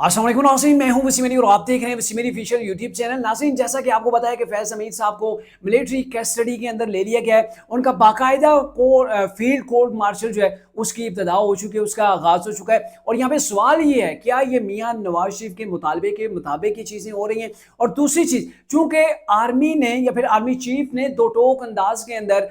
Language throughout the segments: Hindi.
अस्सलाम वालेकुम नाज़रीन, मैं हूं वसीम अली और आप देख रहे हैं Wasim Ali official YouTube channel. नाज़रीन, जैसा कि आपको बताया कि फैज़ हमीद साहब को मिलिट्री कस्टडी के अंदर ले लिया गया है। उनका बाकायदा फील्ड कोर्ट मार्शल जो है उसकी इब्तदा हो चुकी है, उसका आगाज़ हो चुका है। और यहाँ पे सवाल ये है, क्या ये मियाँ नवाज शरीफ के मुतालबे के मुताबिक ये चीज़ें हो रही हैं? और दूसरी चीज़, चूँकि आर्मी ने या फिर आर्मी चीफ ने दो टोक अंदाज के अंदर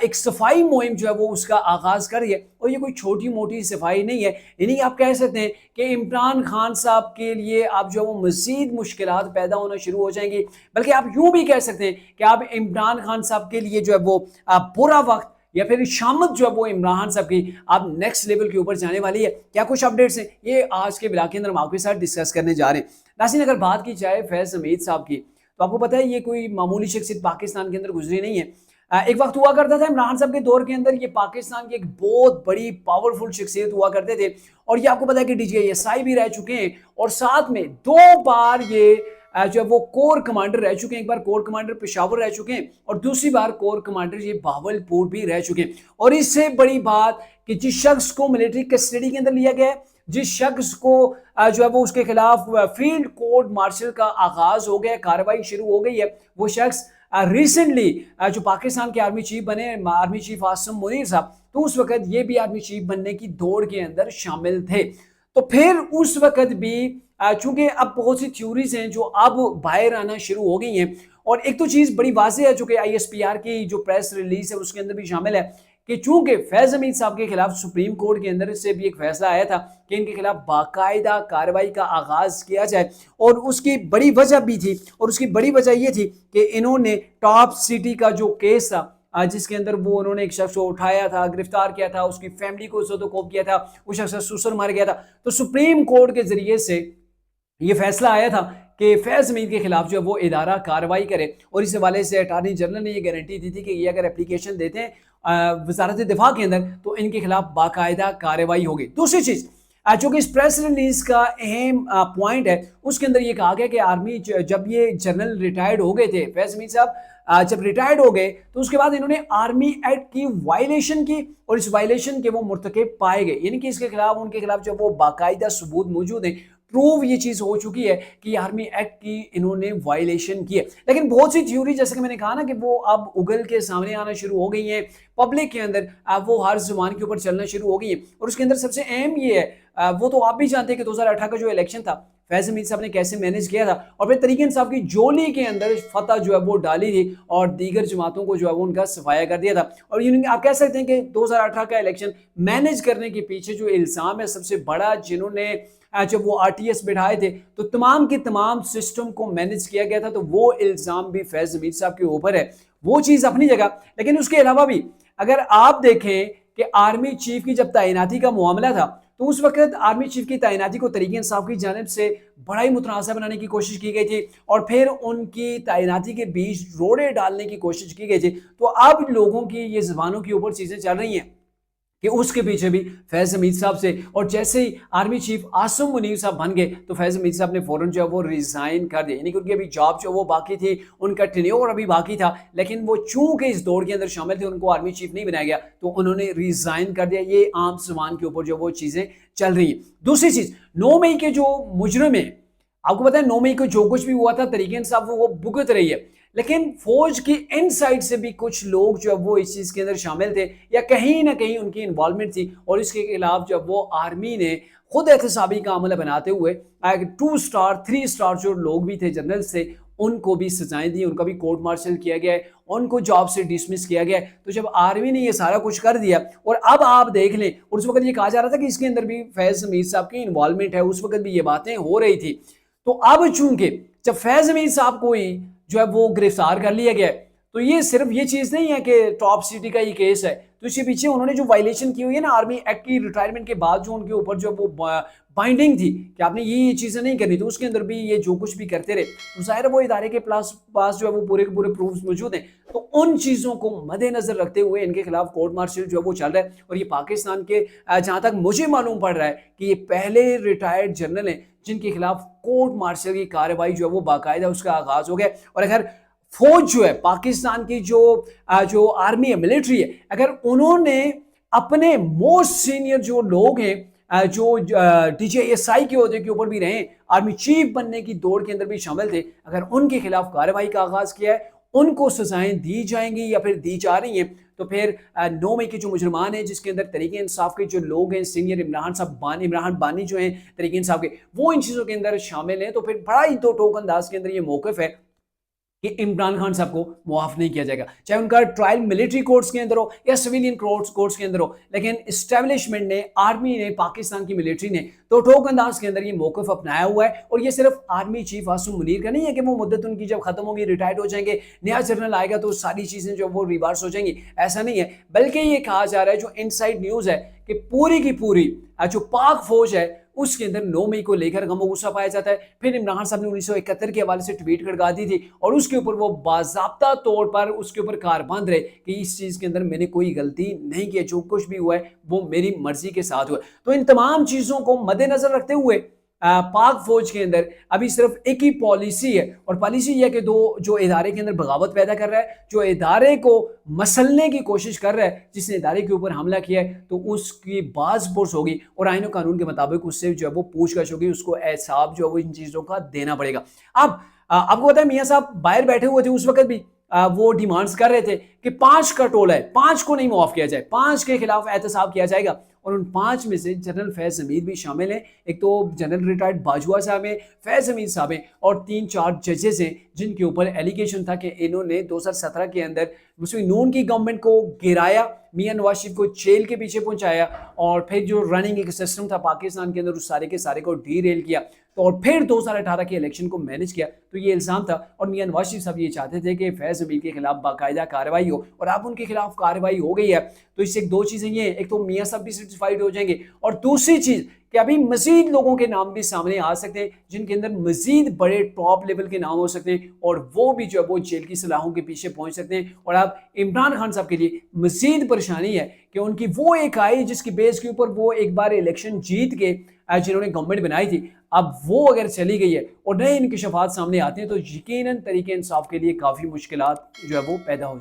एक सफाई मुहिम जो है वो उसका आगाज़ कर रही है, और ये कोई छोटी मोटी सफाई नहीं है। यानी आप कह सकते हैं कि इमरान खान साहब के लिए अब जो वो मज़ीद मुश्किलात पैदा होना शुरू हो जाएंगी। बल्कि आप यूँ भी कह सकते हैं कि आप इमरान खान साहब के लिए जो है वो बुरा वक्त या फिर शामत जो है वो इमरान साहब की अब नेक्स्ट लेवल के ऊपर जाने वाली है। क्या कुछ अपडेट्स हैं, ये आज के ब्लॉग के अंदर हम आपके साथ डिस्कस करने जा रहे हैं। नाज़रीन, अगर बात की जाए फैज़ हमीद साहब की, तो आपको पता है ये कोई मामूली शख्सियत पाकिस्तान के अंदर गुजरी नहीं है। एक वक्त हुआ करता था इमरान साहब के दौर के अंदर, ये पाकिस्तान की एक बहुत बड़ी पावरफुल शख्सियत हुआ करते थे। और ये आपको पता है कि DGSI भी रह चुके हैं, और साथ में 2 बार ये जो वो कोर कमांडर रह चुके हैं। एक बार कोर कमांडर पेशावर रह चुके हैं और दूसरी बार कोर कमांडर ये बहावलपुर भी रह चुके हैं। और इससे बड़ी बात कि जिस शख्स को मिलिट्री कस्टडी के अंदर लिया गया है, जिस शख्स को जो है वो उसके खिलाफ फील्ड कोर्ट मार्शल का आगाज हो गया, कार्रवाई शुरू हो गई है, वो शख्स रिसेंटली जो पाकिस्तान के आर्मी चीफ बने, आर्मी चीफ आसिम मुनीर साहब, तो उस वक्त ये भी आर्मी चीफ बनने की दौड़ के अंदर शामिल थे। तो फिर उस वक्त भी चूंकि अब बहुत सी थ्योरीज हैं जो अब बाहर आना शुरू हो गई हैं। और एक तो चीज़ बड़ी वाज़ेह है, जो कि ISPR की जो प्रेस रिलीज है उसके अंदर भी शामिल है, कि चूंकि फैज़ हमीद साहब के खिलाफ सुप्रीम कोर्ट के अंदर से भी एक फैसला आया था कि इनके खिलाफ बाकायदा कार्रवाई का आगाज किया जाए। और उसकी बड़ी वजह भी थी, और उसकी बड़ी वजह यह थी कि इन्होंने टॉप सिटी का जो केस था, जिसके अंदर वो उन्होंने एक शख्स को उठाया था, गिरफ्तार किया था, उसकी फैमिली को सदोकोप किया था, वो शख्स सुसर मार गया था। तो सुप्रीम कोर्ट के जरिए से ये फैसला आया था कि फैज़ हमीद के खिलाफ जो है वो इदारा कार्रवाई करे। और इस हवाले से अटार्नी जनरल ने ये गारंटी दी थी कि ये अगर एप्लीकेशन देते हैं वजारत दिफा के अंदर, तो इनके खिलाफ बाकायदा कार्रवाई होगी। दूसरी चीज़, जो कि इस प्रेस रिलीज का अहम पॉइंट है, उसके अंदर ये कहा गया कि आर्मी जब ये जनरल रिटायर्ड हो गए थे, फैज़ हमीद साहब जब रिटायर्ड हो गए, तो उसके बाद इन्होंने आर्मी एक्ट की वायलेशन की, और इस वायलेशन के वो मुर्तकिब पाए गए। यानी कि इसके खिलाफ, उनके खिलाफ जो वो बाकायदा सबूत मौजूद हैं, प्रूव ये चीज़ हो चुकी है कि आर्मी एक्ट की इन्होंने वायलेशन की है। लेकिन बहुत सी थ्योरी, जैसे कि मैंने कहा ना, कि वो अब उगल के सामने आना शुरू हो गई हैं पब्लिक के अंदर, वो हर जुबान के ऊपर चलना शुरू हो गई है। और उसके अंदर सबसे अहम ये है, वो तो आप भी जानते हैं कि 2018 का जो इलेक्शन था, फैज़ हमीद साहब ने कैसे मैनेज किया था, और फिर तरीके इंसाफ की जोली के अंदर फतह जो है वो डाली थी, और दीगर जमातों को जो है वो उनका सफाया कर दिया था। और आप कह सकते हैं कि 2018 का इलेक्शन मैनेज करने के पीछे जो इल्ज़ाम है सबसे बड़ा, जिन्होंने जब वो RTS बिठाए थे, तो तमाम के तमाम सिस्टम को मैनेज किया गया था, तो वो इल्ज़ाम भी फैज़ हमीद साहब के ऊपर है। वो चीज़ अपनी जगह, लेकिन उसके अलावा भी अगर आप देखें कि आर्मी चीफ की जब तैनाती का मामला था, तो उस वक्त आर्मी चीफ की तैनाती को तरीके इंसाफ की जानिब से बड़ा ही मुतनाज़ा बनाने की कोशिश की गई थी, और फिर उनकी तैनाती के बीच रोड़े डालने की कोशिश की गई थी। तो अब लोगों की ये ज़बानों के ऊपर चीज़ें चल रही हैं कि उसके पीछे भी फैज़ हमीद साहब से, और जैसे ही आर्मी चीफ आसिम मुनीर साहब बन गए, तो फैज़ हमीद साहब ने फौरन जो है वो रिज़ाइन कर दिया। यानी कि उनकी अभी जॉब जो वो बाकी थी, उनका टेन्योर अभी बाकी था, लेकिन वो चूंकि इस दौड़ के अंदर शामिल थे, उनको आर्मी चीफ नहीं बनाया गया, तो उन्होंने रिज़ाइन कर दिया। ये आम जबान के ऊपर जो वो चीज़ें चल रही हैं। दूसरी चीज़, 9 मई के जो मुजरिम है, आपको पता है 9 मई को जो कुछ भी हुआ था, तरीके इंसाफ वो भुगत रही है। लेकिन फौज की इनसाइड से भी कुछ लोग जो वो इस चीज़ के अंदर शामिल थे, या कहीं ना कहीं उनकी इन्वॉल्वमेंट थी, और इसके खिलाफ जब वो आर्मी ने खुद एहतसाबी का अमल बनाते हुए 2 स्टार 3 स्टार जो लोग भी थे, जनरल से, उनको भी सजाएं दी, उनका भी कोर्ट मार्शल किया गया है, उनको जॉब से डिसमिस किया गया है। तो जब आर्मी ने ये सारा कुछ कर दिया, और अब आप देख लें, उस वक्त ये कहा जा रहा था कि इसके अंदर भी फैज़ हमीद साहब की इन्वॉल्वमेंट है, उस वक्त भी ये बातें हो रही थी। तो अब चूंकि जब फैज़ हमीद साहब को ही जो है वो गिरफ्तार कर लिया गया, तो ये सिर्फ ये चीज़ नहीं है कि टॉप सिटी का ये केस है, तो इसके पीछे उन्होंने जो वायलेशन की हुई है ना आर्मी एक्ट की, रिटायरमेंट के बाद जो उनके ऊपर जो वो बाइंडिंग थी कि आपने ये चीज़ें नहीं करनी, तो उसके अंदर भी ये जो कुछ भी करते रहे, तो ज़ाहिर है वो इदारे के पास जो है वो पूरे के पूरे प्रूफ्स मौजूद हैं। तो उन चीज़ों को मद्देनजर रखते हुए इनके खिलाफ कोर्ट मार्शल जो है वो चल रहा है। और ये पाकिस्तान के, जहाँ तक मुझे मालूम पड़ रहा है, कि ये पहले रिटायर्ड जनरल हैं जिनके खिलाफ कोर्ट मार्शल की कार्रवाई जो है वो बाकायदा उसका आगाज हो गया। और अगर फौज जो है पाकिस्तान की, जो आर्मी है, मिलिट्री है, अगर उन्होंने अपने मोस्ट सीनियर जो लोग हैं, जो DJSI के ओहदे के ऊपर भी रहे, आर्मी चीफ बनने की दौड़ के अंदर भी शामिल थे, अगर उनके खिलाफ कार्रवाई का आगाज किया है, उनको सजाएं दी जाएंगी या फिर दी जा रही हैं, तो फिर 9 मई के जो मुजरमान हैं, जिसके अंदर तरीके इंसाफ के जो लोग हैं, सीनियर इमरान बानी जो हैं तरीके इंसाफ के, वो इन चीज़ों के अंदर शामिल हैं, तो फिर बड़ा ही दो टोक अंदाज के अंदर ये मौकफ है कि इमरान खान साहब को मुआफ नहीं किया जाएगा, चाहे उनका ट्रायल मिलिट्री कोर्ट्स के अंदर हो या सिविलियन कोर्ट्स के अंदर हो। लेकिन इस्टेब्लिशमेंट ने, आर्मी ने, पाकिस्तान की मिलिट्री ने तो ठोक अंदाज के अंदर ये मौकफ अपनाया हुआ है। और ये सिर्फ आर्मी चीफ आसिम मुनीर का नहीं है कि वो मुद्दत उनकी जब खत्म होगी, रिटायर्ड हो जाएंगे, नया जनरल आएगा तो सारी चीजें जो वो रिवर्स हो जाएंगी, ऐसा नहीं है। बल्कि ये कहा जा रहा है, जो इनसाइड न्यूज है, कि पूरी की पूरी जो पाक फौज है उसके अंदर 9 मई को लेकर गम गुस्सा पाया जाता है। फिर इमरान साहब ने 1971 के हवाले से ट्वीट खड़का दी थी और उसके ऊपर वो बाज़ाब्ता तौर पर उसके ऊपर कारबंद रहे कि इस चीज़ के अंदर मैंने कोई गलती नहीं की, जो कुछ भी हुआ है वो मेरी मर्जी के साथ हुआ। तो इन तमाम चीज़ों को मद्देनजर रखते हुए पाक फौज के अंदर अभी सिर्फ एक ही पॉलिसी है, और पॉलिसी यह कि जो इदारे के अंदर बगावत पैदा कर रहा है, जो इदारे को मसलने की कोशिश कर रहा है, जिसने इदारे के ऊपर हमला किया है, तो उसकी बाज़पुर्स होगी और आईन और कानून के मुताबिक उससे जो है वो पूछताछ होगी, उसको एहसाब जो है वो इन चीज़ों का देना पड़ेगा। अब आपको पता है मियाँ साहब बाहर बैठे हुए थे उस वक्त भी, वो डिमांड्स कर रहे थे कि 5 का टोला है, 5 को नहीं मुआफ किया जाए, 5 के खिलाफ एहतसाब किया जाएगा। और उन 5 में से जनरल फैज हमीद भी शामिल हैं। एक तो जनरल रिटायर्ड बाजवा साहब हैं, फैज हमीद साहब हैं, और 3-4 जजेस हैं जिनके ऊपर एलिगेशन था कि इन्होंने 2017 के अंदर मुस्लिम नून की गवर्नमेंट को गिराया, मियां नवाज शरीफ को जेल के पीछे पहुंचाया, और फिर जो रनिंग एक सिस्टम था पाकिस्तान के अंदर उस सारे के सारे को डीरेल किया, तो और फिर 2018 के इलेक्शन को मैनेज किया। तो ये इल्ज़ाम था, और मियां नवाज शरीफ साहब ये चाहते थे कि फैज हमीद के खिलाफ बाकायदा कार्रवाई हो, और अब उनके खिलाफ कार्रवाई हो गई है। तो इससे दो चीज़ें ये, एक तो मियां साहब भी सेटिस्फाइड हो जाएंगे, और दूसरी चीज़ कि अभी मजीद लोगों के नाम भी सामने आ सकते हैं जिनके अंदर मजीद बड़े टॉप लेवल के नाम हो सकते हैं, और वो भी जो है वो जेल की सलाहों के पीछे पहुंच सकते हैं। और अब इमरान खान साहब के लिए मजीद परेशानी है कि उनकी वो एक आई जिसकी बेस के ऊपर वो एक बार इलेक्शन जीत के जिन्होंने गवर्नमेंट बनाई थी, अब वो अगर चली गई है और नए इंकशाफात सामने आते हैं, तो यकीनन तरीके इंसाफ के लिए काफ़ी मुश्किलात जो है वो पैदा हो जाए।